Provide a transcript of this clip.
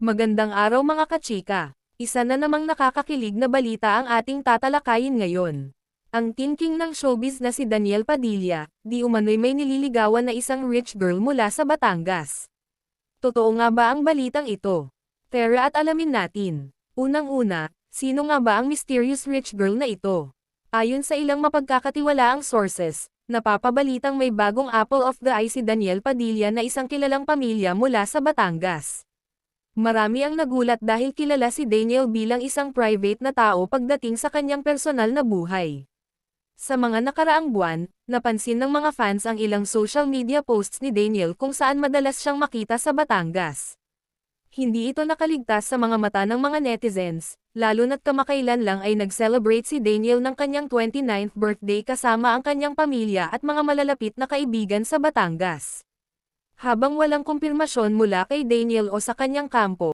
Magandang araw mga kachika. Isa na namang nakakakilig na balita ang ating tatalakayin ngayon. Ang king ng showbiz na si Daniel Padilla, di umano'y may nililigawan na isang rich girl mula sa Batangas. Totoo nga ba ang balitang ito? Tara at alamin natin. Unang-una, sino nga ba ang mysterious rich girl na ito? Ayon sa ilang mapagkakatiwalaang sources, napapabalitang may bagong apple of the eye si Daniel Padilla na isang kilalang pamilya mula sa Batangas. Marami ang nagulat dahil kilala si Daniel bilang isang private na tao pagdating sa kanyang personal na buhay. Sa mga nakaraang buwan, napansin ng mga fans ang ilang social media posts ni Daniel kung saan madalas siyang makita sa Batangas. Hindi ito nakaligtas sa mga mata ng mga netizens, lalo na't kamakailan lang ay nag-celebrate si Daniel ng kanyang 29th birthday kasama ang kanyang pamilya at mga malalapit na kaibigan sa Batangas. Habang walang kumpirmasyon mula kay Daniel o sa kanyang kampo,